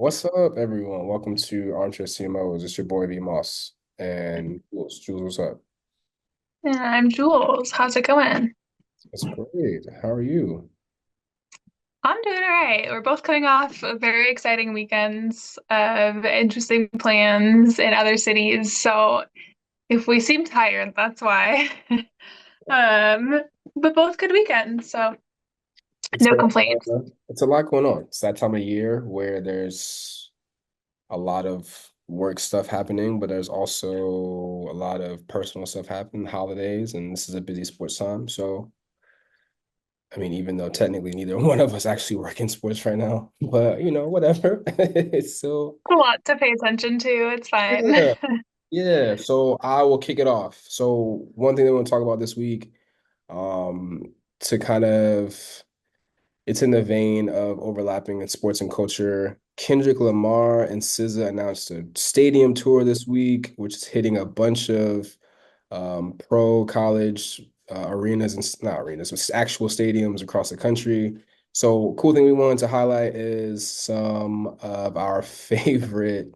What's up, everyone? Welcome to Armchair CMOs. It's your boy V Moss and Jules, what's up? Yeah, I'm Jules. How's it going? It's great. How are you? I'm doing all right. We're both coming off of very exciting weekends of interesting plans in other cities. So if we seem tired, that's why. Um, but both good weekends, so It's no complaints. it's a lot going on. It's that time of year where there's a lot of work stuff happening, but there's also a lot of personal stuff happening, holidays, and this is a busy sports time. So, I mean, even though technically neither one of us actually work in sports right now, but whatever. It's still A lot to pay attention to. It's fine. yeah. Yeah, so I will kick it off. So one thing that we want to talk about this week, to kind of it's in the vein of overlapping in sports and culture. Kendrick Lamar and SZA announced a stadium tour this week, which is hitting a bunch of pro college arenas and not arenas, but actual stadiums across the country. So cool thing we wanted to highlight is some of our favorite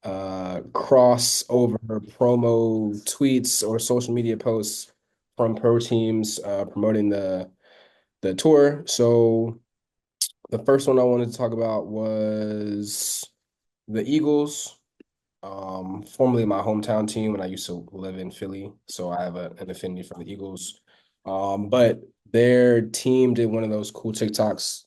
crossover promo tweets or social media posts from pro teams promoting the tour. So the first one I wanted to talk about was the Eagles, formerly my hometown team when I used to live in Philly. So I have an affinity for the Eagles. But their team did one of those cool TikToks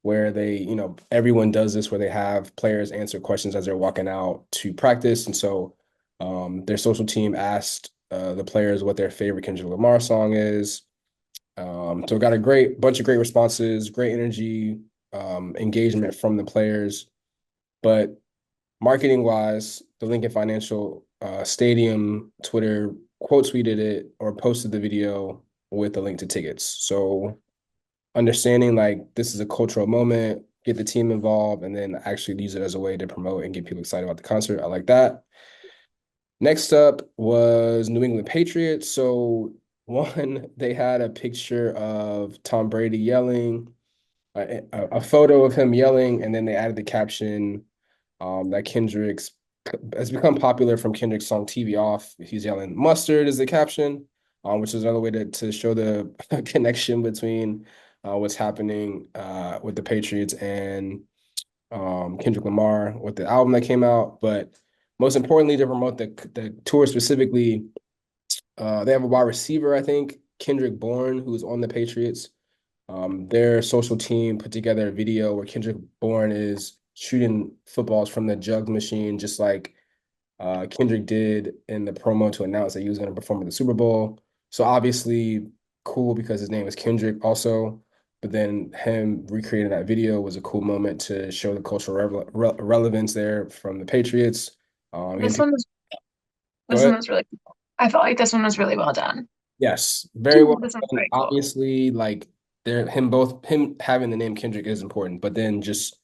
where they, everyone does this where they have players answer questions as they're walking out to practice. And so their social team asked the players what their favorite Kendrick Lamar song is. So got a great bunch of great responses, great energy, engagement from the players. But marketing wise, the Lincoln Financial Stadium Twitter quote tweeted it or posted the video with a link to tickets. So understanding like this is a cultural moment, get the team involved, and then actually use it as a way to promote and get people excited about the concert. I like that. Next up was New England Patriots. So one, they had a picture of Tom Brady yelling, a photo of him yelling, and then they added the caption that Kendrick's has become popular from Kendrick's song TV Off. He's yelling mustard is the caption, which is another way to show the connection between what's happening with the Patriots and Kendrick Lamar with the album that came out. But most importantly, to promote the tour specifically, they have a wide receiver, I think, Kendrick Bourne, who's on the Patriots. Their social team put together a video where Kendrick Bourne is shooting footballs from the jug machine, just like Kendrick did in the promo to announce that he was going to perform at the Super Bowl. So obviously cool because his name is Kendrick also. But then him recreating that video was a cool moment to show the cultural relevance there from the Patriots. This one was Go this one ahead. was really cool. I felt like this one was really well done. Yes, very well This one's done. very cool. Obviously, like him having the name Kendrick is important, but then just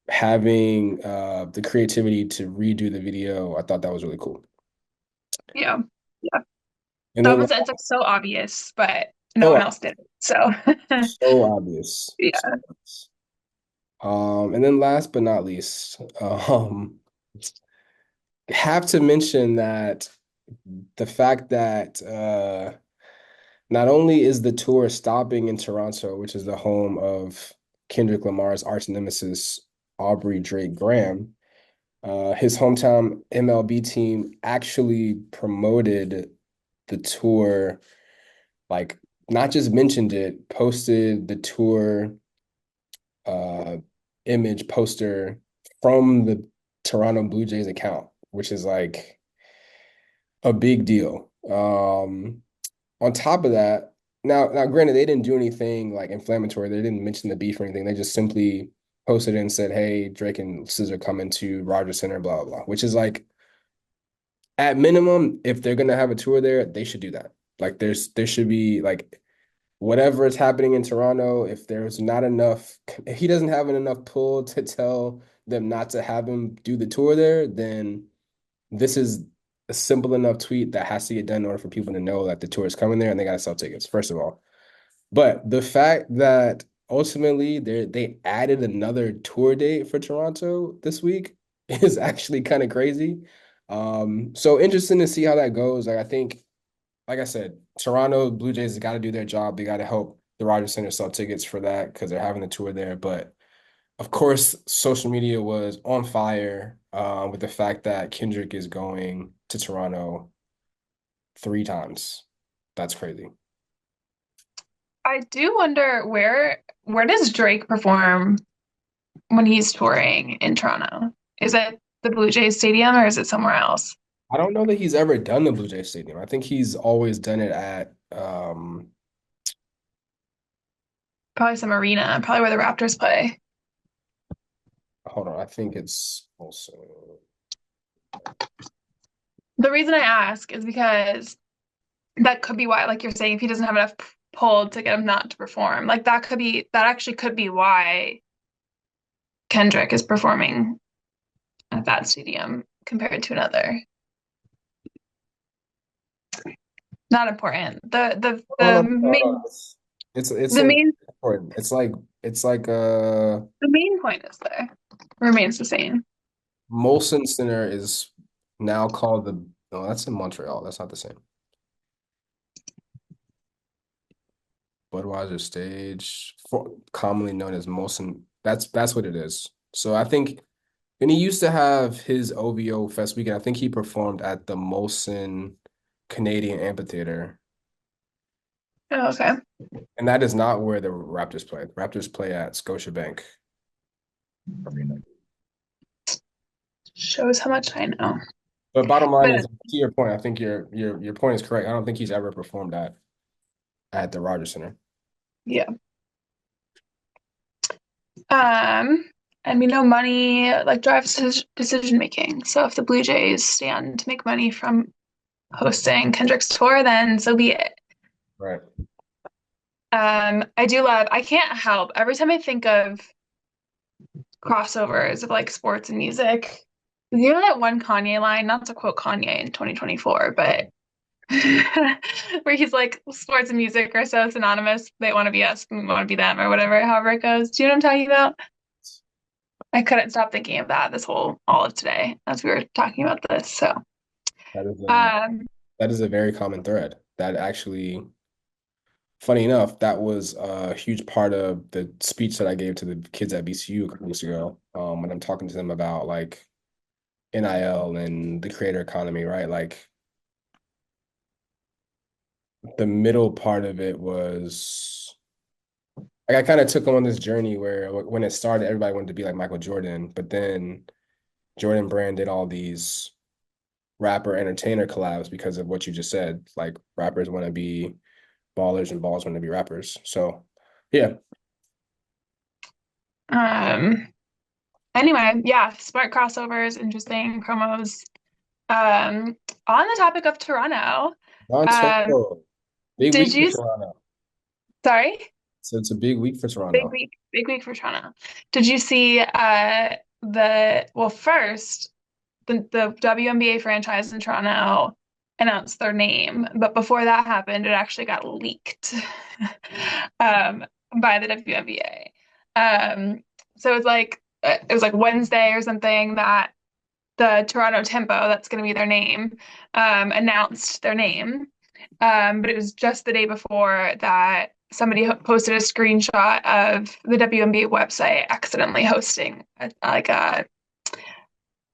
having the creativity to redo the video, I thought that was really cool. Yeah. Yeah. And That then was it's like so obvious, but no one so else did it. So so obvious. So yeah. obvious. And then last but not least, have to mention that the fact that not only is the tour stopping in Toronto, which is the home of Kendrick Lamar's arch nemesis, Aubrey Drake Graham, his hometown MLB team actually promoted the tour, like not just mentioned it, posted the tour uh, image poster from the Toronto Blue Jays account, which is like a big deal. On top of that, now granted, they didn't do anything like inflammatory. They didn't mention the beef or anything. They just simply posted it and said, "Hey, Drake and SZA coming to Rogers Center, blah blah blah," which is like at minimum, if they're gonna have a tour there, they should do that. Like there should be like whatever is happening in Toronto, if there's not enough, if he doesn't have enough pull to tell them not to have him do the tour there, then this is a simple enough tweet that has to get done in order for people to know that the tour is coming there and they got to sell tickets, first of all. But the fact that ultimately they added another tour date for Toronto this week. Is actually kind of crazy. So interesting to see how that goes. Like I think, like I said, Toronto Blue Jays has got to do their job. They got to help the Rogers Center sell tickets for that because they're having a tour there. But of course, social media was on fire with the fact that Kendrick is going to Toronto 3 times. That's crazy. I do wonder where does Drake perform when he's touring in Toronto? Is it the Blue Jays Stadium or is it somewhere else? I don't know that he's ever done the Blue Jay Stadium. I think he's always done it at Probably some arena, probably where the Raptors play. hold on, I think it's also The reason I ask is because that could be why, like you're saying, if he doesn't have enough pull to get him not to perform, like that actually could be why Kendrick is performing at that stadium compared to another. Not important. oh no, no, no. It's The main important. It's like the main point is there remains the same. Molson Center is now called the no, that's in Montreal. That's not the same. Budweiser stage, commonly known as Molson. That's what it is. So I think and he used to have his OVO Fest weekend. I think he performed at the Molson Canadian Amphitheater. Oh, okay. And that is not where the Raptors play. The Raptors play at Scotiabank Arena. Shows how much I know. But bottom line But is, to your point, I think your point is correct. I don't think he's ever performed at the Rogers Center. yeah. Um, and we know money like drives decision making. So if the Blue Jays stand to make money from hosting Kendrick's tour, then so be it. Right. I can't help every time I think of crossovers of like sports and music. You know that one Kanye line, not to quote Kanye in 2024, but where he's like, sports and music are so synonymous. They want to be us, we want to be them, or whatever, however it goes. Do you know what I'm talking about? I couldn't stop thinking of that this whole all of today as we were talking about this. So, That is a um, that is a very common thread. That actually, funny enough, that was a huge part of the speech that I gave to the kids at BCU a couple weeks ago. When I'm talking to them about like NIL and the creator economy, right? Like the middle part of it was like I kind of took them on this journey where when it started, everybody wanted to be like Michael Jordan, but then Jordan Brand did all these rapper entertainer collabs because of what you just said. Like rappers want to be ballers and ballers want to be rappers. So yeah, um, anyway, yeah, smart crossovers, interesting promos. On the topic of Toronto, um, Toronto, big did week for you, Toronto. sorry? So it's a big week for Toronto. Big week for Toronto. Did you see well first the WNBA franchise in Toronto announced their name, but before that happened, it actually got leaked um, by the WNBA. So it was like Wednesday or something that the Toronto Tempo, that's going to be their name, announced their name. But it was just the day before that somebody posted a screenshot of the WNBA website accidentally hosting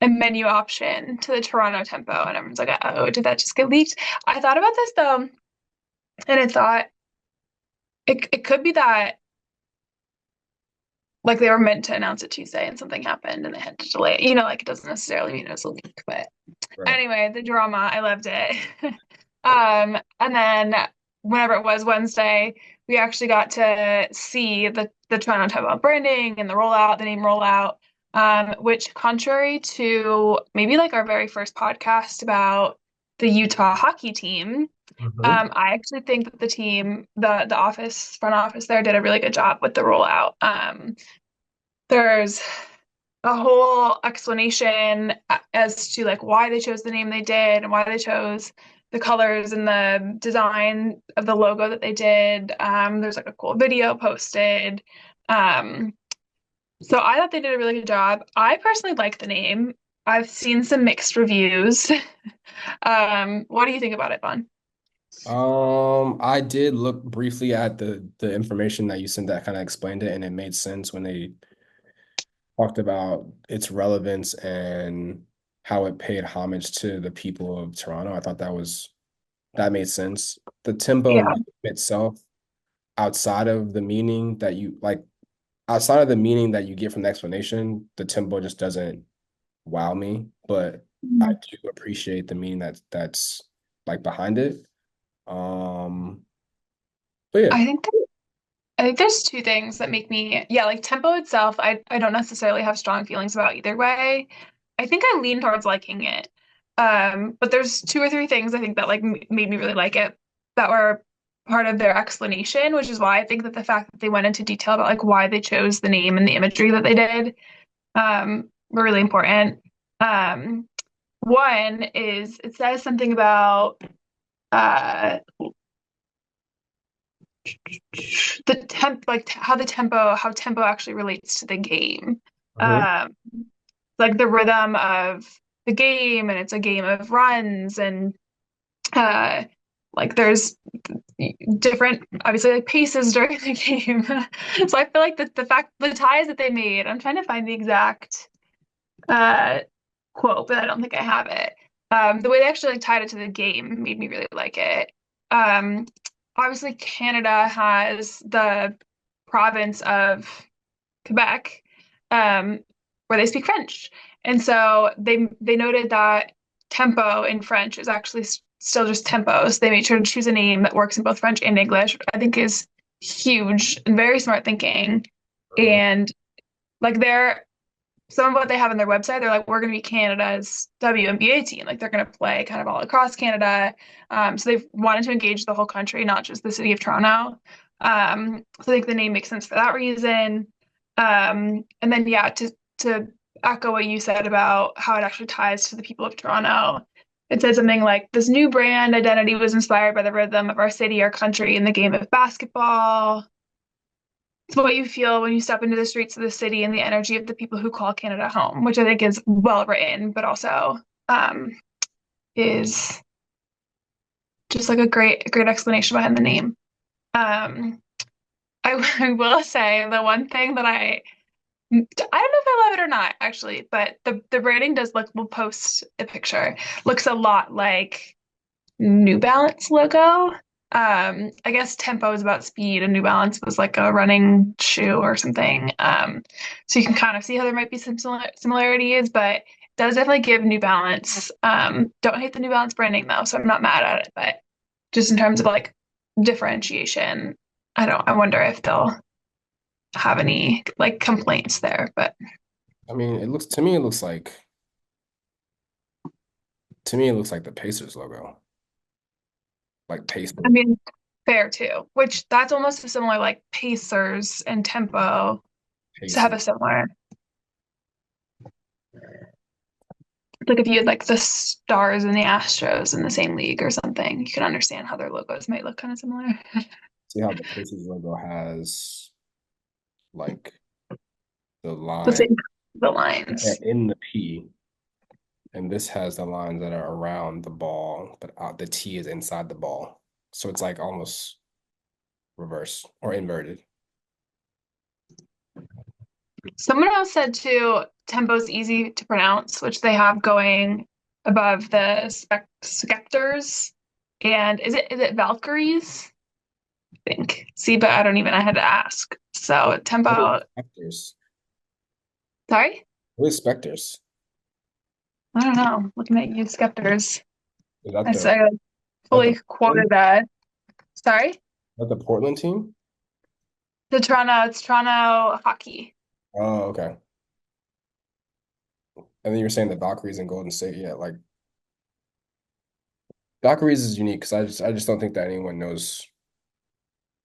a menu option to the Toronto Tempo, and everyone's like, "Oh, did that just get leaked?" I thought about this though, and I thought it could be that like they were meant to announce it Tuesday and something happened and they had to delay it. You know, like it doesn't necessarily mean it was a leak, but Right. anyway, the drama, I loved it. And then whenever it was Wednesday, we actually got to see the Toronto Tempo branding and the rollout, the name rollout, which contrary to maybe like our very first podcast about the Utah hockey team, Mhm. I actually think that the team, the office, front office there did a really good job with the rollout. There's a whole explanation as to like why they chose the name they did and why they chose the colors and the design of the logo that they did. There's like a cool video posted. Um, so I thought they did a really good job. I personally like the name. I've seen some mixed reviews. What do you think about it, Vaughn? I did look briefly at the information that you sent that kind of explained it, and it made sense when they talked about its relevance and how it paid homage to the people of Toronto. I thought that made sense. The tempo Yeah. name itself, outside of the meaning that you like, outside of the meaning that you get from the explanation, the tempo just doesn't wow me. But I Mhm. do appreciate the meaning that's like behind it. Um, but yeah. I think I think there's two things that make me, yeah, like tempo itself, I don't necessarily have strong feelings about either way. I think I lean towards liking it. But there's two or three things I think that like made me really like it that were part of their explanation, which is why I think that the fact that they went into detail about like why they chose the name and the imagery that they did, were really important. Um, One is it says something about uh the how tempo actually relates to the game. Mhm. Like the rhythm of the game, and it's a game of runs, and uh like there's different obviously like paces during the game. So I feel like the ties that they made, I'm trying to find the exact uh quote, but I don't think I have it. The way they actually like tied it to the game made me really like it. Um, Obviously, Canada has the province of Quebec, um, where they speak French, and so they noted that tempo in French is actually still just tempo. So they made sure to choose a name that works in both French and English, which I think is huge and very smart thinking. Mhm. And like they're some of what they have on their website, they're like, we're going to be Canada's WNBA team. Like they're going to play kind of all across Canada. So they've wanted to engage the whole country, not just the city of Toronto. So I think the name makes sense for that reason. And then, yeah, to echo what you said about how it actually ties to the people of Toronto, it says something like this new brand identity was inspired by the rhythm of our city, our country, and the game of basketball. It's what you feel when you step into the streets of the city and the energy of the people who call Canada home, which I think is well written, but also um, is just like a great explanation behind the name. Um, I will say the one thing that I don't know if I love it or not, actually, but the branding does look, we'll post a picture, looks a lot like New Balance logo. I guess Tempo is about speed and New Balance was like a running shoe or something. So you can kind of see how there might be some similarities, but it does definitely give New Balance. Don't hate the New Balance branding though, so I'm not mad at it, but just in terms of like differentiation, I wonder if they'll have any like complaints there, but I mean, it looks to me it looks like the Pacers logo, like I Pacer, mean, fair too, which that's almost a similar like Pacers and Tempo to have Pacer. a similar. Like if you had like the Stars and the Astros in the same league or something, you can understand how their logos might look kind of similar. See how the Pacers logo has like the The line same the lines. in the P, and this has the lines that are around the ball, but the T is inside the ball. So it's like almost reverse or inverted. Someone else said too, tempo's easy to pronounce, which they have going above the Specters. And is it Valkyries? I think. See, but I had to ask. So What is tempo, Specters? sorry? What is Specters? I don't know. Looking at you, Skepters. Is that I the is say that the fully quoted that. Sorry? Portland team? It's Toronto hockey. Oh, okay. And then you were saying the Valkyries and Golden State. Yeah, like Valkyries is unique because I just don't think that anyone knows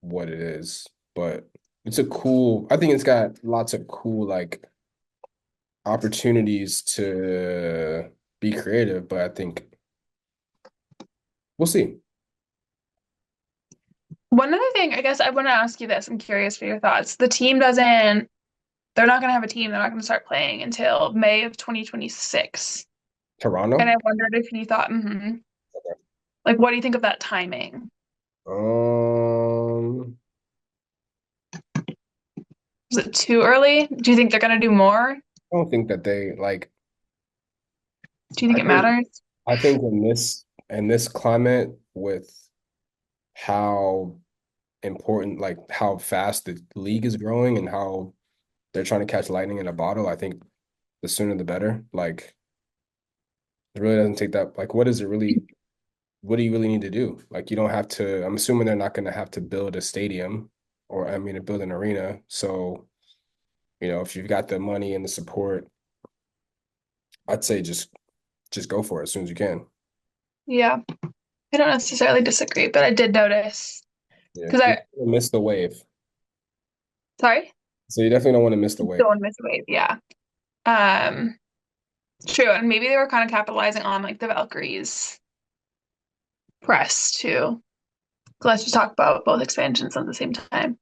what it is. But it's a cool, I think it's got lots of cool like opportunities to be creative, but I think We'll see. One other thing, I guess I want to ask you this. I'm curious for your thoughts. They're not going to have a team. They're not going to start playing until May of 2026. And Toronto. I wondered if you thought, like, what do you think of that timing? Um, Is it too early? Do you think they're going to do more? I don't think that they like. Do you I think it think matters? I think in this climate with how important, like how fast the league is growing and how they're trying to catch lightning in a bottle, I think the sooner the better. Like it really doesn't take that. Like, what is it really? What do you really need to do? Like, you don't have to. I'm assuming they're not going to have to build a stadium, or I mean, to build an arena. So, if you've got the money and the support, I'd say just go for it as soon as you can. Yeah, I don't necessarily disagree, but I did notice Yeah, because you don't miss the wave. sorry, So you definitely don't want to miss the wave. don't want to miss a wave. Yeah. Um, True. And maybe they were kind of capitalizing on like the Valkyries press too. So let's just talk about both expansions at the same time.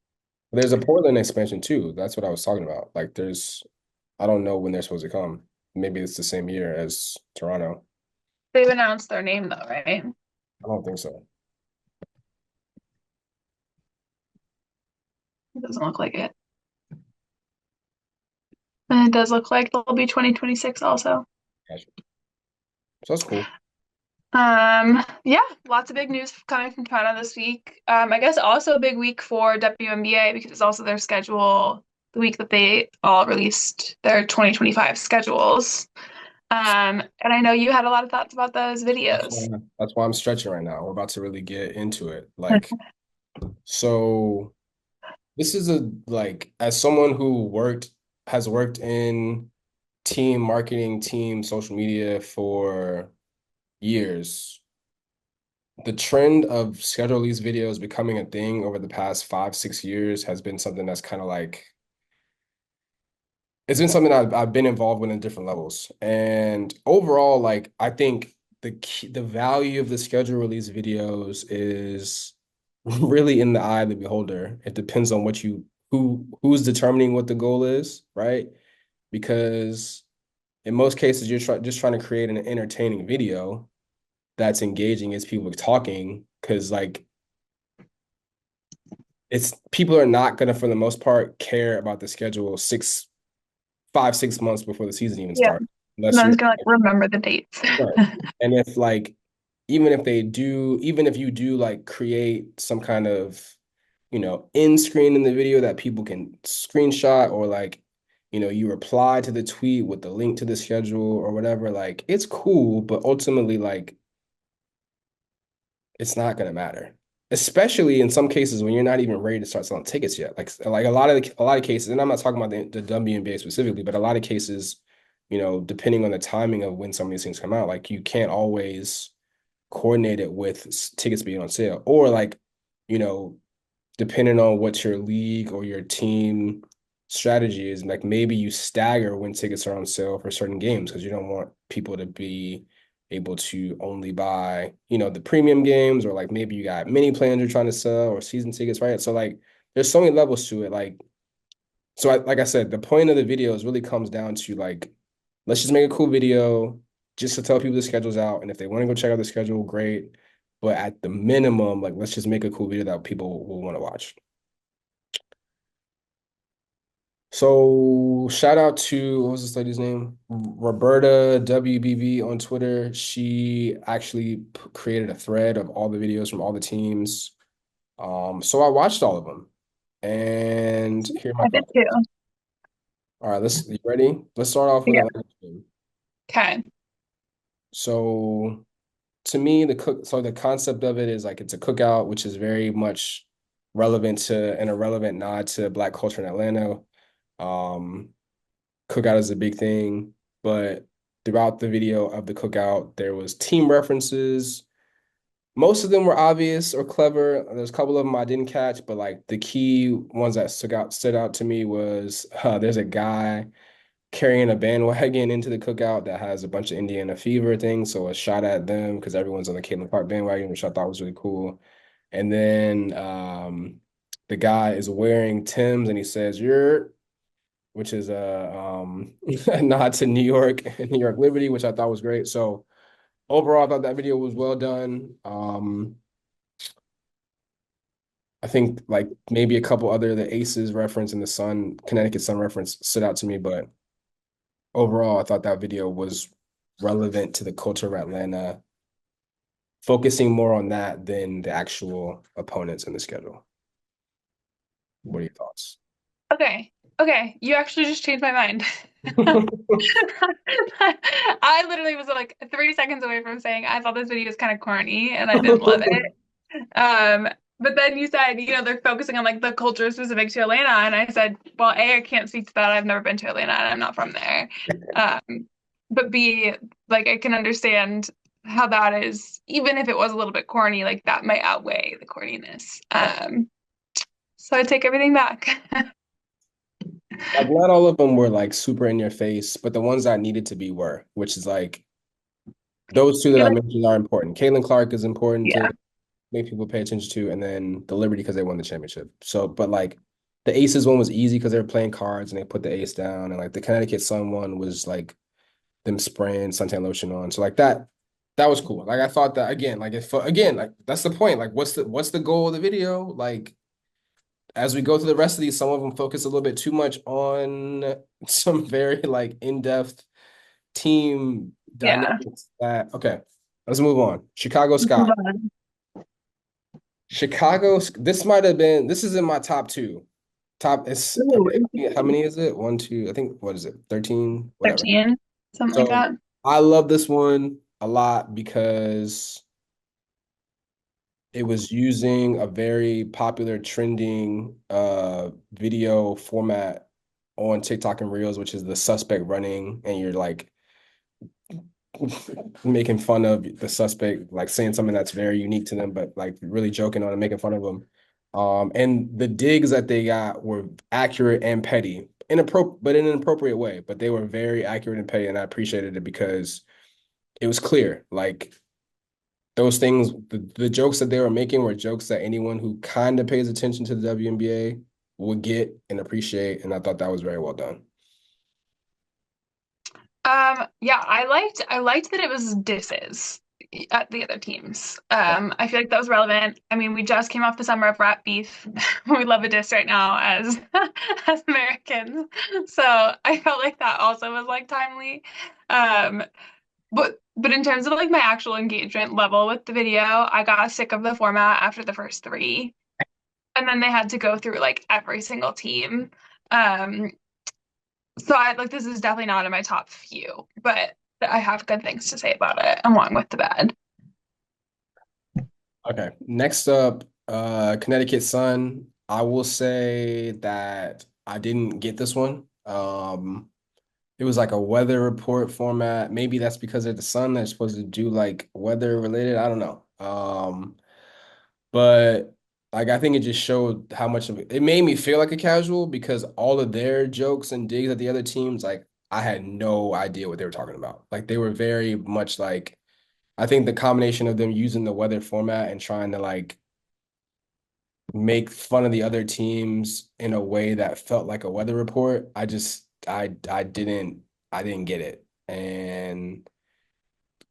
There's a Portland expansion too. That's what I was talking about. Like, I don't know when they're supposed to come. Maybe it's the same year as Toronto. They've announced their name though, right? I don't think so. It doesn't look like it. And it does look like they'll be 2026 also. Gotcha. So that's cool. Yeah, lots of big news coming from Toronto this week. I guess also a big week for WNBA because it's also their schedule, the week that they all released their 2025 schedules. And I know you had a lot of thoughts about those That's videos. why, that's why I'm stretching right now. We're about to really get into it. Like, so this is as someone who has worked in team marketing, team social media for years, the trend of schedule these videos becoming a thing over the past 5, 6 years has been something that's kind of like it's been something I've been involved with in different levels. And overall, like I think the value of the schedule release videos is really in the eye of the beholder. It depends on who's determining what the goal is, right? Because in most cases, just trying to create an entertaining video that's engaging as people talking, because like it's people are not gonna, for the most part, care about the schedule 5, 6 months before the season even Yeah. starts, unless No you're one's gonna like remember the dates. right. And if like even if you do like create some kind of end screen in the video that people can screenshot, or like you reply to the tweet with the link to the schedule or whatever, like it's cool, but ultimately like it's not going to matter, especially in some cases when you're not even ready to start selling tickets yet. Like a lot of cases, and I'm not talking about the WNBA specifically, but a lot of cases, depending on the timing of when some of these things come out, like you can't always coordinate it with tickets being on sale, or like, you know, depending on what your league or your team strategy is, like maybe you stagger when tickets are on sale for certain games because you don't want people to be able to only buy, the premium games, or like maybe you got mini plans you're trying to sell or season tickets, right? So like there's so many levels to it. Like I said, the point of the videos really comes down to like, let's just make a cool video just to tell people the schedule's out. And if they want to go check out the schedule, great. But at the minimum, like let's just make a cool video that people will want to watch. So shout out to, what was this lady's name? Roberta WBB on Twitter. She actually created a thread of all the videos from all the teams. So I watched all of them, and here are my I did thoughts. too. All right, you ready? Let's start off with Yeah. Atlanta team. Okay. So to me, the concept of it is like it's a cookout, which is very much relevant to and a relevant nod to Black culture in Atlanta. Um, Cookout is a big thing, but throughout the video of the cookout, there was team references. Most of them were obvious or clever. There's a couple of them I didn't catch, but like the key ones that stood out to me was there's a guy carrying a bandwagon into the cookout that has a bunch of Indiana Fever things. So a shot at them because everyone's on the Caitlin Clark bandwagon, which I thought was really cool. And then the guy is wearing Tim's and he says, "You're," which is a nod to New York and New York Liberty, which I thought was great. So overall, I thought that video was well done. I think like maybe a couple other the Aces reference and the Sun, Connecticut Sun reference stood out to me, but overall, I thought that video was relevant to the culture of Atlanta, focusing more on that than the actual opponents in the schedule. What are your thoughts? Okay. Okay. You actually just changed my mind. I literally was like 30 seconds away from saying I thought this video was kind of corny and I didn't love it. Um, but then you said, they're focusing on like the culture specific to Atlanta. And I said, well, A, I can't speak to that. I've never been to Atlanta and I'm not from there. But B, like I can understand how that is, even if it was a little bit corny, like that might outweigh the corniness. So I take everything back. Like not all of them were like super in your face, but the ones that needed to be were, which is like those two that You're I like, mentioned are important. Caitlin Clark is important yeah, to make people pay attention to, and then the Liberty because they won the championship. So, but like the Aces one was easy because they were playing cards and they put the ace down, and like the Connecticut Sun one was like them spraying suntan lotion on. So like that was cool. Like I thought that again, like if again, like that's the point. Like what's the goal of the video? Like as we go through the rest of these, some of them focus a little bit too much on some very like in-depth team yeah. dynamics that okay, let's move on. Chicago Sky. Chicago, this might have been, this is in my top two. Top is, Ooh, how many is it? One, two, I think, what is it? 13, whatever. 13, something like So that. I love this one a lot because it was using a very popular trending video format on TikTok and Reels, which is the suspect running, and you're like making fun of the suspect, like saying something that's very unique to them, but like really joking on and making fun of them. And the digs that they got were accurate and petty, but in an appropriate way. But they were very accurate and petty, and I appreciated it because it was clear. Like those things, the jokes that they were making were jokes that anyone who kind of pays attention to the WNBA would get and appreciate, and I thought that was very well done. Yeah, I liked that it was disses at the other teams. I feel like that was relevant. I mean, we just came off the summer of rap beef. We love a diss right now as as Americans. So I felt like that also was like timely. Um, but in terms of like my actual engagement level with the video, I got sick of the format after the first three. And then they had to go through like every single team. Um, so I like this is definitely not in my top few, but I have good things to say about it along with the bad. Okay. Next up, Connecticut Sun. I will say that I didn't get this one. It was like a weather report format. Maybe that's because they're the Sun. They're supposed to do like weather related. I don't know. But like I think it just showed how much of it made me feel like a casual because all of their jokes and digs at the other teams, like I had no idea what they were talking about. Like they were very much like I think the combination of them using the weather format and trying to like make fun of the other teams in a way that felt like a weather report, I didn't get it. And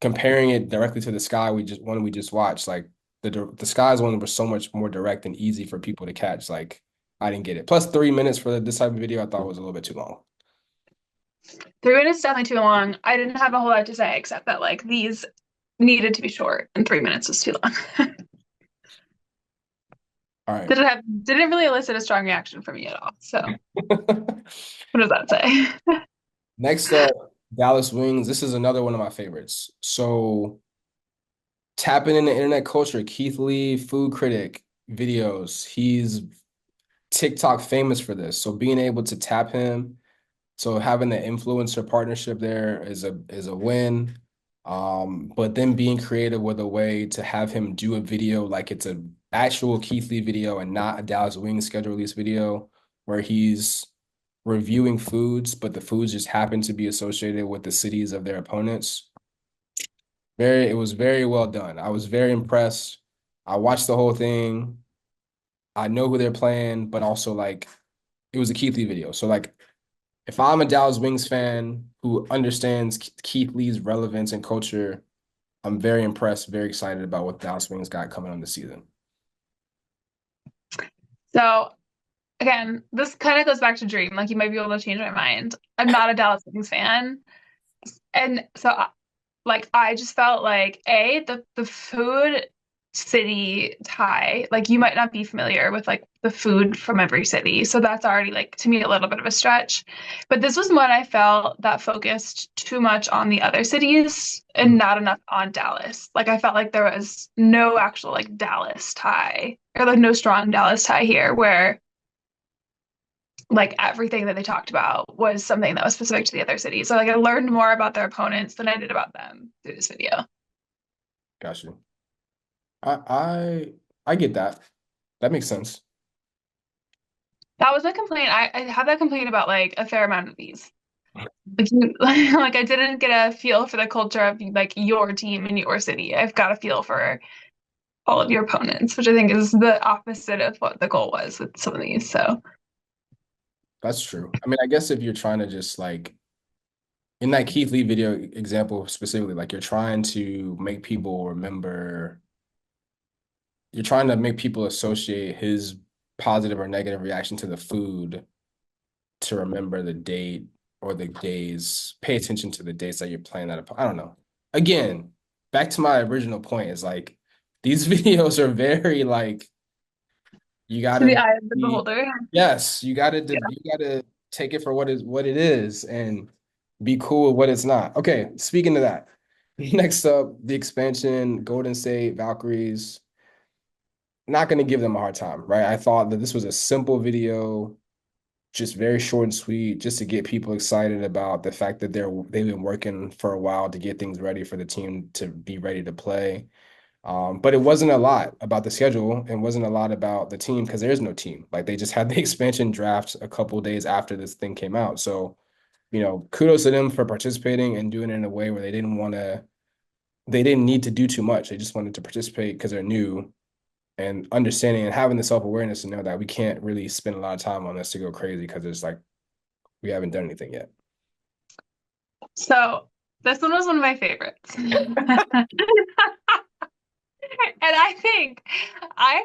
comparing it directly to the Sky we just watched, like the Skies one was so much more direct and easy for people to catch. Like I didn't get it. Plus 3 minutes for this type of video, I thought was a little bit too long. 3 minutes is definitely too long. I didn't have a whole lot to say except that like these needed to be short and 3 minutes was too long. All right. Didn't really elicit a strong reaction from me at all. So what does that say? Next up, Dallas Wings. This is another one of my favorites. So tapping into internet culture, Keith Lee, food critic videos. He's TikTok famous for this. So being able to tap him, so having the influencer partnership there is a win. But then being creative with a way to have him do a video like it's a actual Keith Lee video and not a Dallas Wings schedule release video where he's reviewing foods, but the foods just happen to be associated with the cities of their opponents. It was very well done. I was very impressed. I watched the whole thing. I know who they're playing, but also like it was a Keith Lee video. So like if I'm a Dallas Wings fan who understands Keith Lee's relevance and culture, I'm very impressed, very excited about what Dallas Wings got coming on this season. So again, this kind of goes back to Dream. Like you might be able to change my mind. I'm not a Dallas Wings fan. And so like I just felt like the food city tie, like you might not be familiar with like the food from every city. So that's already like to me a little bit of a stretch. But this was one I felt that focused too much on the other cities and not enough on Dallas. Like I felt like there was no actual like Dallas tie or like no strong Dallas tie here where like everything that they talked about was something that was specific to the other cities. So like I learned more about their opponents than I did about them through this video. Got you. I I I get that. That makes sense. That was my complaint. I have that complaint about like a fair amount of these. Like, like I didn't get a feel for the culture of like your team in your city. I've got a feel for all of your opponents, which I think is the opposite of what the goal was with some of these. So That's true. I mean, I guess if you're trying to just like in that Keith Lee video example specifically, like you're trying to make people associate his positive or negative reaction to the food to remember the date or the days, pay attention to the dates that you're playing that. I don't know. Again, back to my original point is like these videos are very like you to the gotta eye of the be, beholder. yes, you gotta take it for what it is and be cool with what it's not. Okay, speaking of that, next up, the expansion, Golden State, Valkyries. Not gonna give them a hard time, right? I thought that this was a simple video, just very short and sweet, just to get people excited about the fact that they've been working for a while to get things ready for the team to be ready to play. But it wasn't a lot about the schedule and wasn't a lot about the team because there's no team. Like they just had the expansion draft a couple days after this thing came out. So, kudos to them for participating and doing it in a way where they didn't need to do too much. They just wanted to participate because they're new and understanding and having the self-awareness to know that we can't really spend a lot of time on this to go crazy because it's like we haven't done anything yet. So this one was one of my favorites. And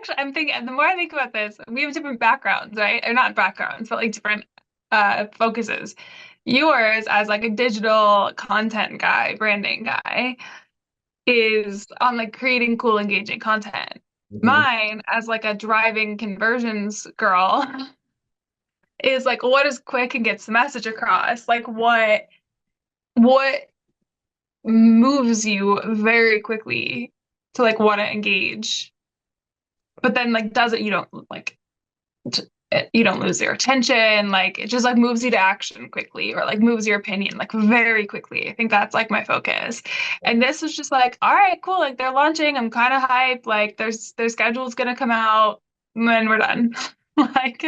I'm thinking, and the more I think about this, we have different backgrounds, right? Or not backgrounds, but like different focuses. Yours as like a digital content guy, branding guy, is on like creating cool, engaging content. Mhm. Mine as like a driving conversions girl is like what is quick and gets the message across? Like what moves you very quickly to like want to engage, but then like does it you don't like you don't lose your attention, like it just like moves you to action quickly or like moves your opinion like very quickly. I think that's like my focus. And this was just like, all right, cool, like they're launching, I'm kind of hyped, like their schedule's gonna come out and we're done. Like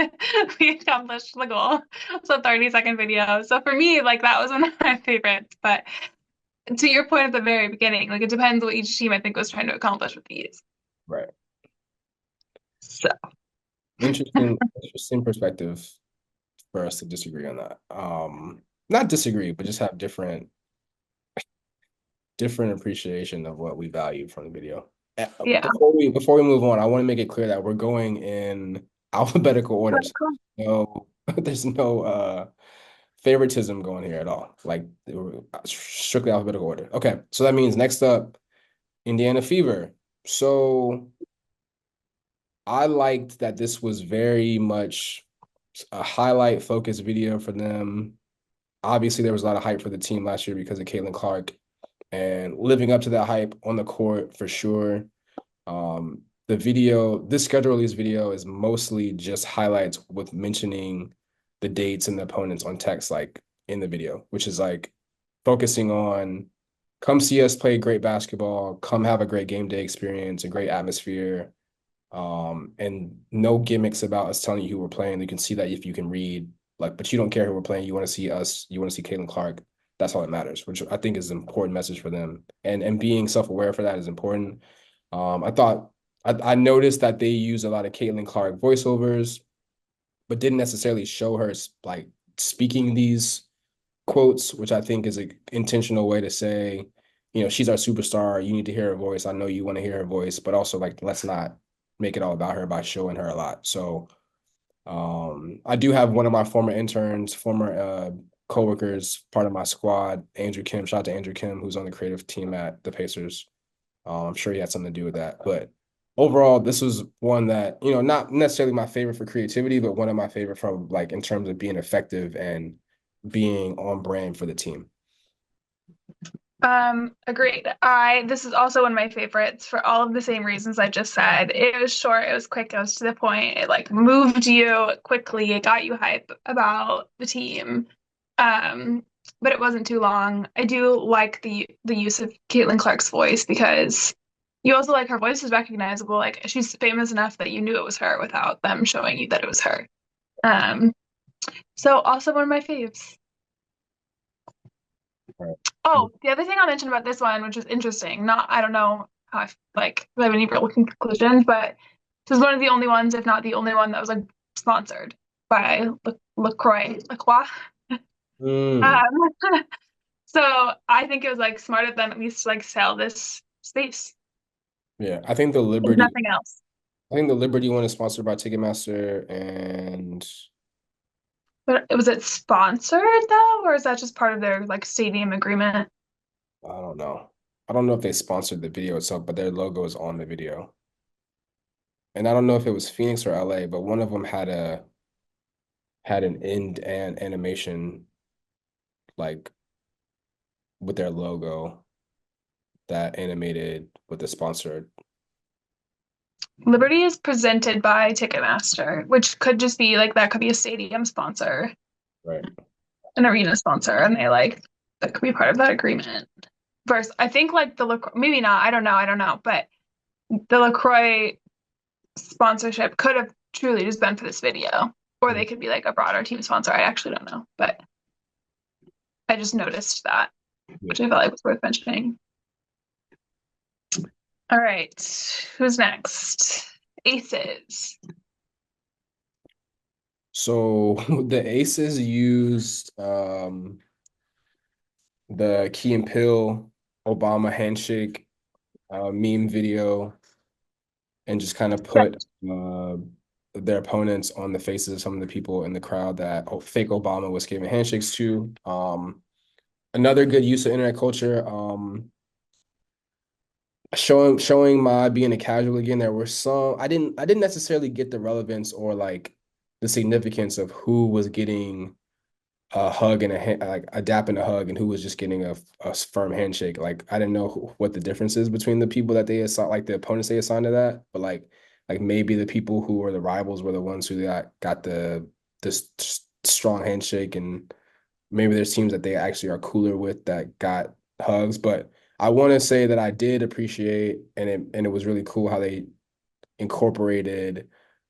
we accomplished the goal. It's a 30-second video. So for me, like that was one of my favorites. But to your point at the very beginning, like it depends what each team I think was trying to accomplish with these. Right. So Interesting perspective for us to disagree on that. Not disagree, but just have different appreciation of what we value from the video. yeah. Before we move on, I want to make it clear that we're going in alphabetical order. So Cool. no, there's no favoritism going here at all. Like strictly alphabetical order. Okay, so that means next up, Indiana Fever. So I liked that this was very much a highlight focused video for them. Obviously, there was a lot of hype for the team last year because of Caitlin Clark and living up to that hype on the court for sure. This schedule release video is mostly just highlights with mentioning the dates and the opponents on text, like in the video, which is like focusing on come see us play great basketball, come have a great game day experience, a great atmosphere, and no gimmicks about us telling you who we're playing. You can see that if you can read Like, but you don't care who we're playing. You want to see us. You want to see Caitlin Clark. That's all that matters, which I think is an important message for them. And being self-aware for that is important. I thought I noticed that they use a lot of Caitlin Clark voiceovers, but didn't necessarily show her like speaking these quotes, which I think is an intentional way to say, she's our superstar. You need to hear her voice. I know you want to hear her voice, but also like let's not make it all about her by showing her a lot. So I do have one of my former interns, former coworkers, part of my squad, Andrew Kim. Shout out to Andrew Kim, who's on the creative team at the Pacers. I'm sure he had something to do with that. But overall, this was one that, not necessarily my favorite for creativity, but one of my favorite from like in terms of being effective and being on brand for the team. Agreed. This is also one of my favorites for all of the same reasons I just said. It was short, it was quick, it was to the point. It like moved you quickly, it got you hype about the team. Um, but it wasn't too long. I do like the use of Caitlin Clark's voice because you also like her voice is recognizable. Like she's famous enough that you knew it was her without them showing you that it was her. Um, so also one of my faves. Right. Oh, the other thing I'll mention about this one, which is interesting, I don't know how if I have any real conclusions, but this is one of the only ones, if not the only one, that was like sponsored by LaCroix. Mm, Um, so I think it was like smart of them at least to like sell this space, yeah, if nothing else. I think the Liberty one is sponsored by Ticketmaster, and But was it sponsored though, or is that just part of their like stadium agreement? I don't know. I don't know if they sponsored the video itself, but their logo is on the video. And I don't know if it was Phoenix or LA, but one of them had an end and animation like with their logo that animated with the sponsored. Liberty is presented by Ticketmaster, which could just be like that could be a stadium sponsor, Right. an arena sponsor, and they like that could be part of that agreement. Versus, I think like the LaCroix, maybe not. I don't know, but the LaCroix sponsorship could have truly just been for this video, or they could be like a broader team sponsor. I actually don't know, but I just noticed that, Yeah. which I felt like was worth mentioning. All right, who's next? Aces. So the Aces used the Key and Pill Obama handshake meme video and just kind of put their opponents on the faces of some of the people in the crowd that fake Obama was giving handshakes to. Another good use of internet culture. Showing my being a casual again. There were some I didn't necessarily get the relevance or like the significance of who was getting a hug and like a dap and a hug, and who was just getting a firm handshake. Like I didn't know what the difference is between the people that they assigned, like the opponents they assigned to that, but like maybe the people who were the rivals were the ones who got this strong handshake, and maybe there's teams that they actually are cooler with that got hugs. But I want to say that I did appreciate, and it was really cool how they incorporated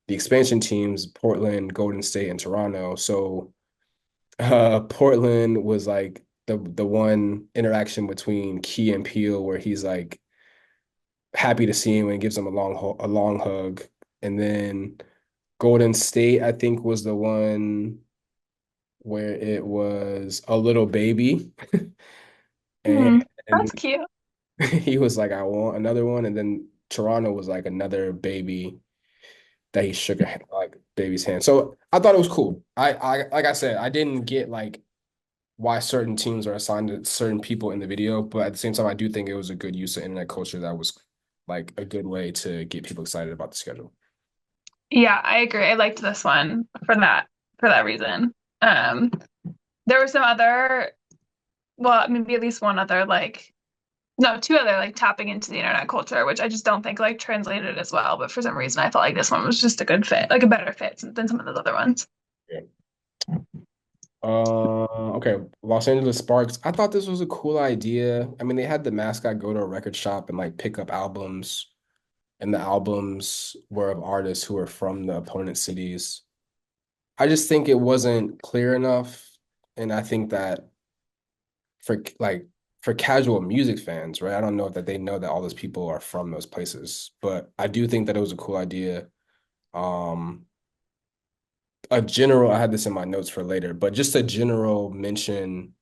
the expansion teams, Portland, Golden State, and Toronto. So Portland was like the one interaction between Key and Peel where he's like happy to see him and gives him a long hug. And then Golden State, I think, was the one where it was a little baby. And, Mm, and that's cute. he was like, I want another one. And then Toronto was like another baby that he shook like baby's hand. So I thought it was cool. I like I said, I didn't get like why certain teams are assigned to certain people in the video, but at the same time, I do think it was a good use of internet culture that was like a good way to get people excited about the schedule. Yeah, I agree. I liked this one for that reason. Um, there were some other, well, maybe at least one other like no, two other like tapping into the internet culture, which I just don't think like translated as well. But for some reason, I felt like this one was just a good fit, like a better fit than some of those other ones. Yeah. Okay, Los Angeles Sparks. I thought this was a cool idea. I mean, they had the mascot go to a record shop and like pick up albums, and the albums were of artists who are from the opponent cities. I just think it wasn't clear enough, and I think that for like for casual music fans, right? I don't know that they know that all those people are from those places, but I do think that it was a cool idea. Um, a general, I had this in my notes for later, but just a general mention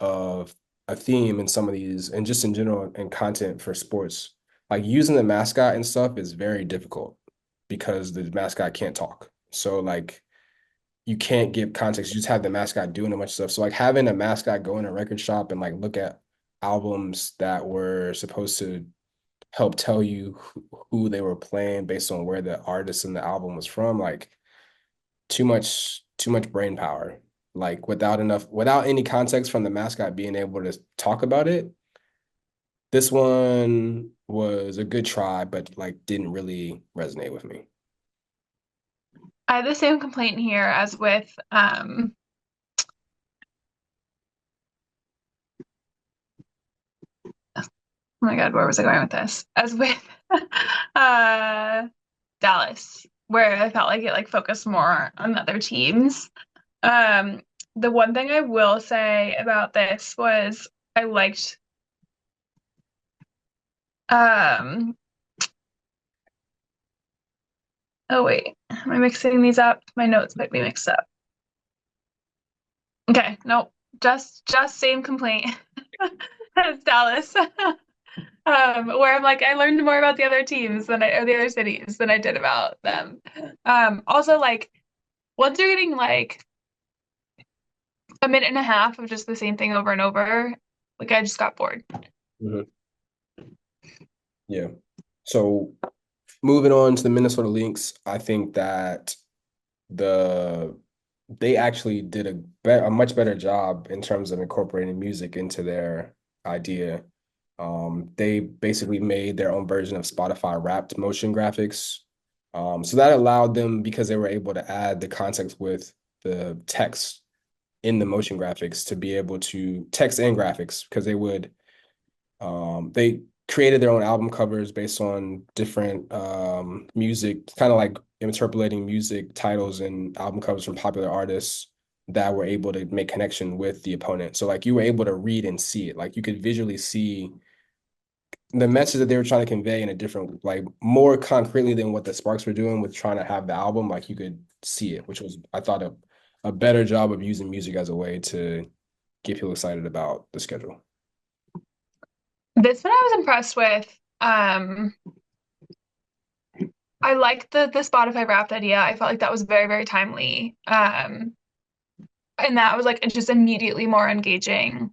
of a theme in some of these, and just in general and content for sports, like using the mascot and stuff is very difficult because the mascot can't talk. So like you can't give context. You just have the mascot doing a bunch of stuff. So like having a mascot go in a record shop and like look at albums that were supposed to help tell you who they were playing based on where the artist and the album was from, like too much brain power. Like without any context from the mascot being able to talk about it. This one was a good try, but like didn't really resonate with me. I have the same complaint here as with oh my God, where was I going with this? As with uh Dallas, where I felt like it like focused more on other teams. Um, the one thing I will say about this was I liked um oh wait, am I mixing these up? My notes might be mixed up. Okay, nope. Just same complaint as Dallas. Where I'm like, I learned more about the other teams than or the other cities than I did about them. Also like once you're getting like a minute and a half of just the same thing over and over, like I just got bored. Mhm. Yeah. So moving on to the Minnesota Lynx, I think that the they actually did a much better job in terms of incorporating music into their idea. They basically made their own version of Spotify wrapped motion graphics. So that allowed them, because they were able to add the context with the text in the motion graphics, to be able to text and graphics, because they created their own album covers based on different music, kind of like interpolating music titles and album covers from popular artists that were able to make connection with the opponent. So like you were able to read and see it. Like you could visually see the message that they were trying to convey in a different, like more concretely than what the Sparks were doing with trying to have the album. Like you could see it, which was, I thought, a better job of using music as a way to get people excited about the schedule. This one I was impressed with. I liked the Spotify Wrapped idea. I felt like that was very, very timely. And that was like just immediately more engaging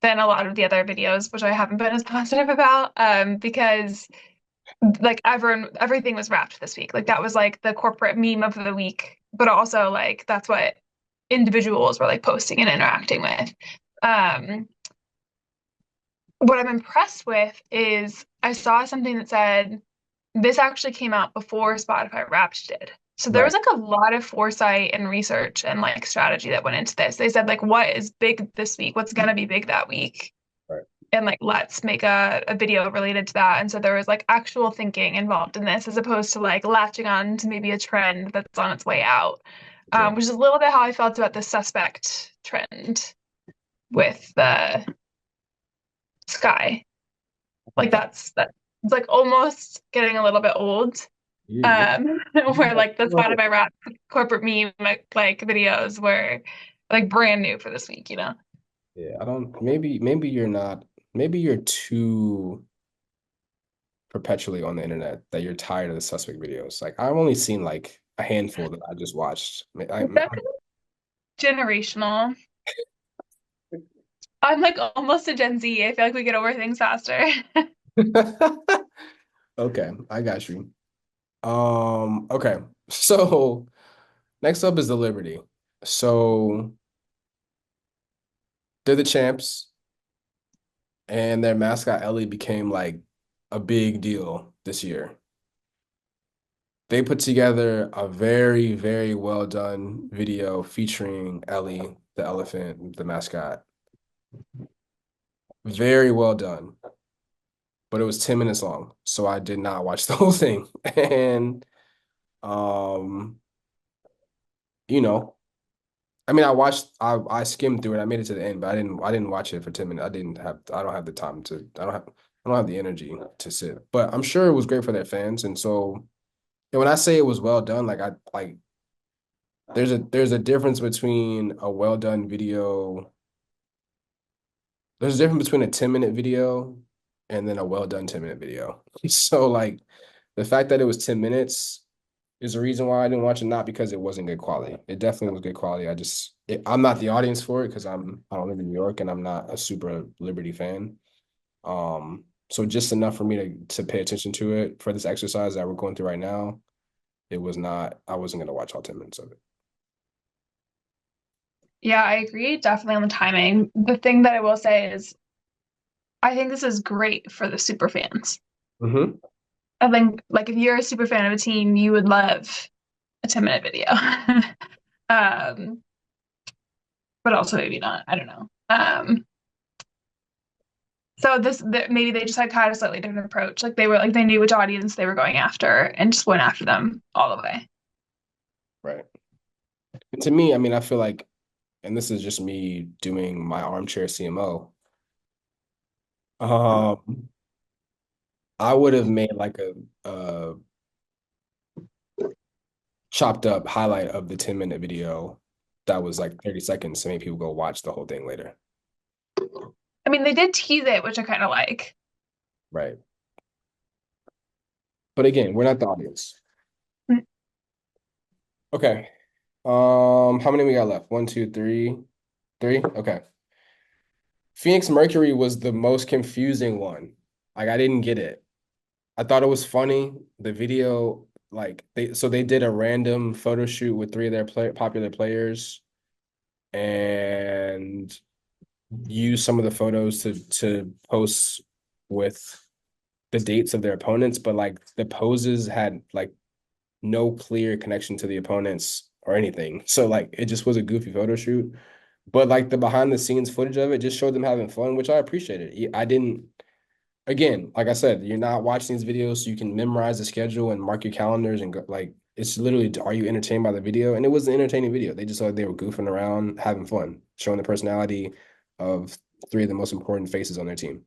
than a lot of the other videos, which I haven't been as positive about. Because like everything was wrapped this week. Like that was like the corporate meme of the week, but also like that's what individuals were like posting and interacting with. Um, what I'm impressed with is I saw something that said this actually came out before Spotify Wrapped did. So there was Right. like a lot of foresight and research and like strategy that went into this. They said like what is big this week? What's gonna be big that week? Right. And like let's make a video related to that. And so there was like actual thinking involved in this as opposed to like latching on to maybe a trend that's on its way out. Sure. Which is a little bit how I felt about the suspect trend with the sky. Like that's it's like almost getting a little bit old. You, Where like the Spotify rap corporate meme like videos were like brand new for this week, you know? yeah, I don't, maybe you're not, maybe you're too perpetually on the internet that you're tired of the suspect videos. Like I've only seen like a handful that I just watched. That's generational. I'm like almost a Gen Z. I feel like we get over things faster. Okay, I got you. Okay. So next up is the Liberty. So they're the champs, and their mascot Ellie became like a big deal this year. They put together a very, very well done video featuring Ellie, the elephant, the mascot. Very well done, but it was 10 minutes long, so I did not watch the whole thing. And um, you know, I mean, I skimmed through it. I made it to the end, but I didn't watch it for 10 minutes. I don't have the time to, I don't have the energy to sit. But I'm sure it was great for their fans. And so, and when I say it was well done, there's a difference between a well done video. There's a difference between a 10-minute video and then a well done 10-minute video. So like the fact that it was 10 minutes is the reason why I didn't watch it, not because it wasn't good quality. It definitely was good quality. I'm not the audience for it because I don't live in New York and I'm not a super Liberty fan. So just enough for me to pay attention to it for this exercise that we're going through right now. It was not, I wasn't gonna watch all 10 minutes of it. Yeah, I agree definitely on the timing. The thing that I will say is I think this is great for the super fans. Hmm. I think like if you're a super fan of a team, you would love a 10-minute video. Um, but also maybe not. I don't know. So maybe they just had kind of a slightly different approach. Like they were like they knew which audience they were going after and just went after them all the way. Right. And to me, I mean, I feel like, and this is just me doing my armchair CMO. Um, I would have made like a chopped up highlight of the 10-minute video that was like 30 seconds to make people go watch the whole thing later. I mean, they did tease it, which I kind of like. Right. But again, we're not the audience. Okay. How many we got left? One, two, three, three. Okay. Phoenix Mercury was the most confusing one. Like I didn't get it. I thought it was funny. The video, like they did a random photo shoot with three of their popular players and used some of the photos to post with the dates of their opponents, but like the poses had like no clear connection to the opponents or anything. So like it just was a goofy photo shoot. But like the behind the scenes footage of it just showed them having fun, which I appreciated. I didn't, again, like I said, you're not watching these videos so you can memorize the schedule and mark your calendars and go, like it's literally, are you entertained by the video? And it was an entertaining video. They just like they were goofing around, having fun, showing the personality of three of the most important faces on their team.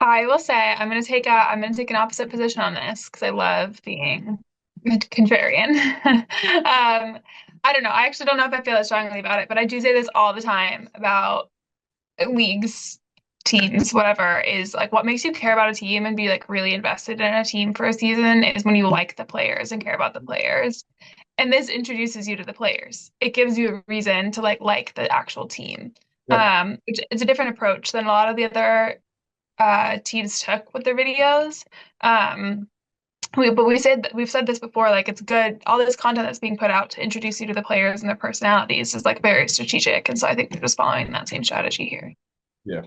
I will say I'm gonna take an opposite position on this because I love being contrarian. I don't know. I actually don't know if I feel as strongly about it, but I do say this all the time about leagues, teams, whatever, is like what makes you care about a team and be like really invested in a team for a season is when you like the players and care about the players. And this introduces you to the players. It gives you a reason to like the actual team. Yep. Which is a different approach than a lot of the other teams took with their videos. Um, but we've said this before, like it's good. All this content that's being put out to introduce you to the players and their personalities is like very strategic. And so I think they're just following that same strategy here. Yeah.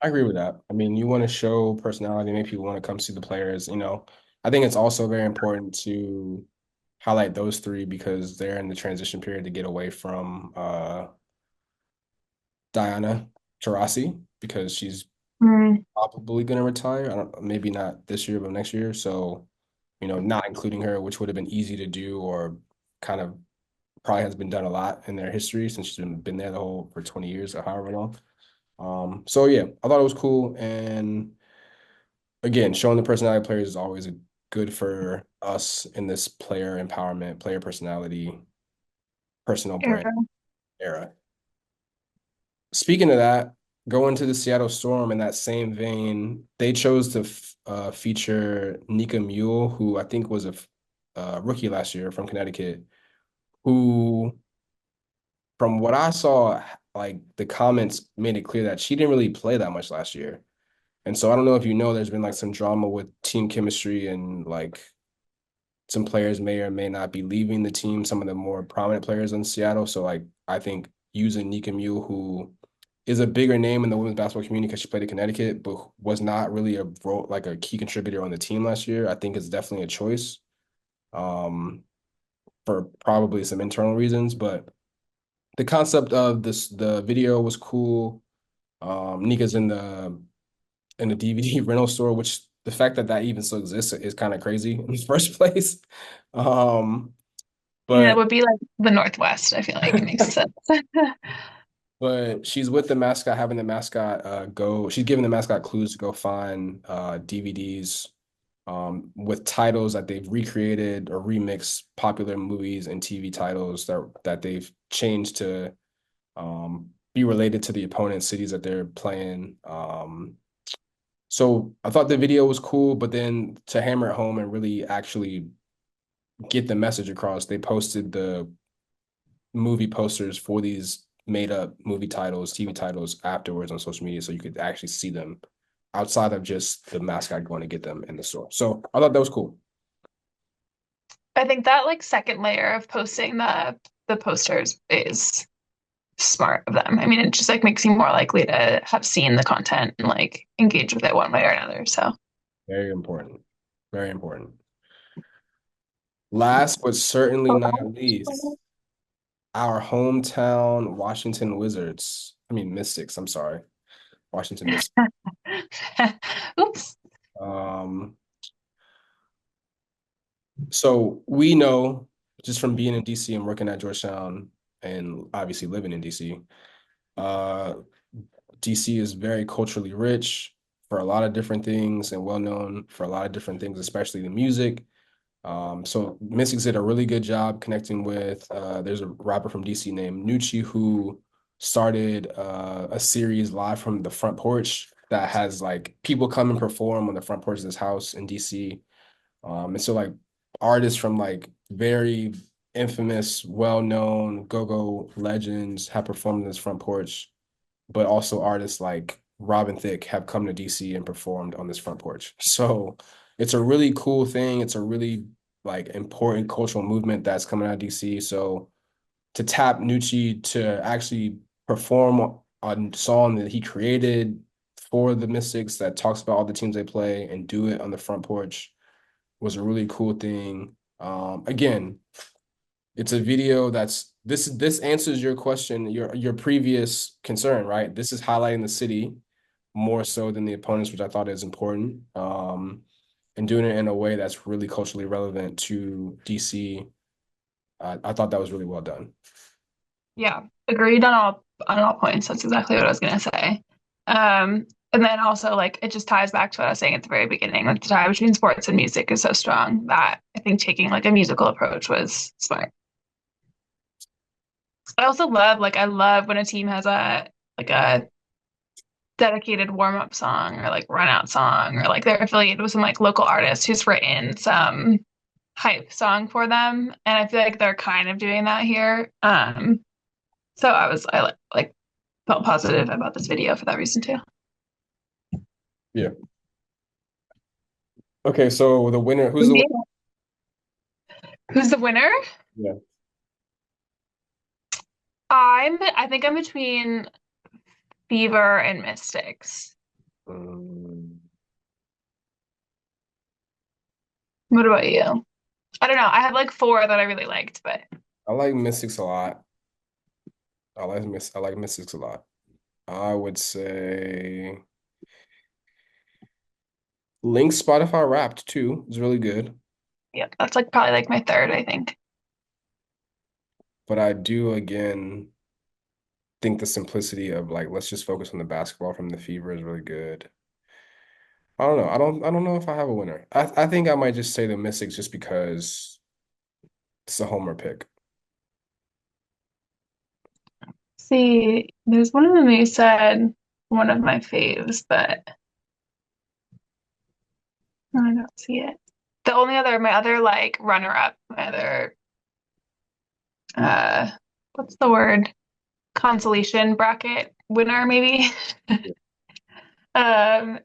I agree with that. I mean, you want to show personality, make people want to come see the players, you know. I think it's also very important to highlight those three because they're in the transition period to get away from Diana Taurasi because she's Mm. probably going to retire. I don't, maybe not this year, but next year. So, you know, not including her, which would have been easy to do or kind of probably has been done a lot in their history since she's been there the whole for 20 years or however long. So yeah, I thought it was cool. And again, showing the personality of players is always good for us in this player empowerment, player personality, personal brand Era. era. Speaking of that, going to the Seattle Storm in that same vein, they chose to feature Nika Mule, who I think was a rookie last year from Connecticut, who, from what I saw, like the comments made it clear that she didn't really play that much last year. And so I don't know if you know, there's been like some drama with team chemistry and like some players may or may not be leaving the team, some of the more prominent players in Seattle. So like I think using Nika Mule, who is a bigger name in the women's basketball community because she played in Connecticut, but was not really a role like a key contributor on the team last year. I think it's definitely a choice um, for probably some internal reasons, but the concept of the video was cool. Nika's in the DVD rental store, which the fact that that even still exists is kind of crazy in the first place. Um, Yeah, it But would be like the Northwest, I feel like makes sense. but she's with the mascot, having the mascot go. She's giving the mascot clues to go find DVDs with titles that they've recreated or remixed popular movies and TV titles that they've changed to be related to the opponent cities that they're playing. So I thought the video was cool, but then to hammer it home and really actually get the message across, they posted the movie posters for these made up movie titles, TV titles afterwards on social media so you could actually see them outside of just the mascot going to get them in the store. So I thought that was cool. I think that like second layer of posting the posters is smart of them. I mean, it just like makes you more likely to have seen the content and like engage with it one way or another. So Very important. Very important. Last but certainly not least, our hometown Washington Wizards. I mean Mystics, I'm sorry. Washington Mystics. oops. Um, so we know just from being in DC and working at Georgetown and obviously living in DC, uh, DC is very culturally rich for a lot of different things and well known for a lot of different things, especially the music. So Mystics did a really good job connecting with there's a rapper from DC named Nucci who started a series live from the front porch that has like people come and perform on the front porch of this house in DC. And so like artists from like very infamous, well-known go-go legends have performed in this front porch, but also artists like Robin Thicke have come to DC and performed on this front porch. So it's a really cool thing. It's a really like important cultural movement that's coming out of DC. So to tap Nucci to actually perform a song that he created for the Mystics that talks about all the teams they play and do it on the front porch was a really cool thing. Again, it's a video that's this answers your question, your previous concern, right? This is highlighting the city more so than the opponents, which I thought is important. And doing it in a way that's really culturally relevant to DC. I thought that was really well done. Yeah, agreed on all points. That's exactly what I was gonna say. And then also like it just ties back to what I was saying at the very beginning. Like the tie between sports and music is so strong that I think taking like a musical approach was smart. I also love like I love when a team has a dedicated warm-up song or like run out song or like they're affiliated with some like local artist who's written some hype song for them. And I feel like they're kind of doing that here. So I felt positive about this video for that reason too. Yeah. Okay, so the winner, who's the winner? Yeah. Who's the winner? Yeah. I think I'm between Fever and Mystics. Um, What about you? I don't know. I had like four that I really liked, but I like Mystics a lot. I like Mystics a lot. I would say Link Spotify Wrapped too is really good. yeah, that's like probably like my third, I think. But I do again think the simplicity of like let's just focus on the basketball from the Fever is really good. I don't know. I don't know if I have a winner. I think I might just say the Mystics just because it's a homer pick. See, there's one of them you said one of my faves, but I don't see it. My other like runner up, my other uh what's the word? Consolation bracket winner, maybe. Um,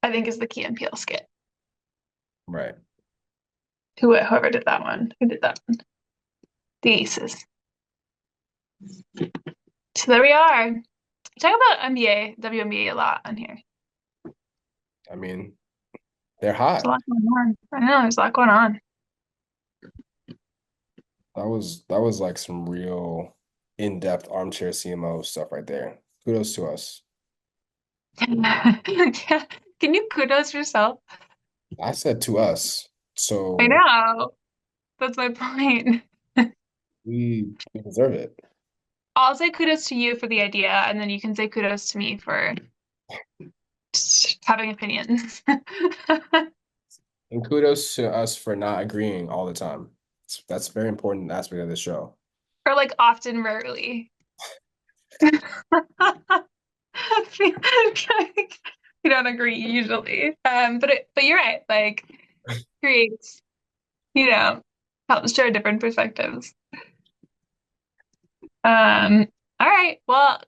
I think is the Key and Peele skit. Right. Whoever did that one. Who did that one? The Aces. So there we are. Talk about NBA, WNBA a lot on here. I mean, they're There's a hot. lot going on. I know there's a lot going on. That was like some real in-depth armchair CMO stuff right there. Kudos to us. Yeah. Can you kudos yourself? I said to us. I So know. That's my point. We deserve it. I'll say kudos to you for the idea, and then you can say kudos to me for just having opinions. And kudos to us for not agreeing all the time. That's a very important aspect of the show. Or like often, rarely. We don't agree usually. But you're right. Like creates, you know, helps share different perspectives. All right. Well,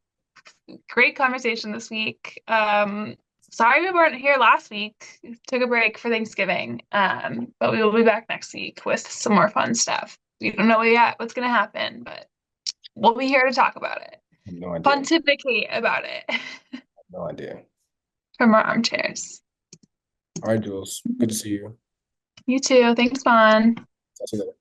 great conversation this week. Sorry we weren't here last week. Took a break for Thanksgiving. But we will be back next week with some more fun stuff. We don't know yet what's gonna happen, but we'll be here to talk about it. No idea. Pontificate about it No idea. from our armchairs. All right, Jules. Good to see you. You too. Thanks, Vaughn. Talk to you later.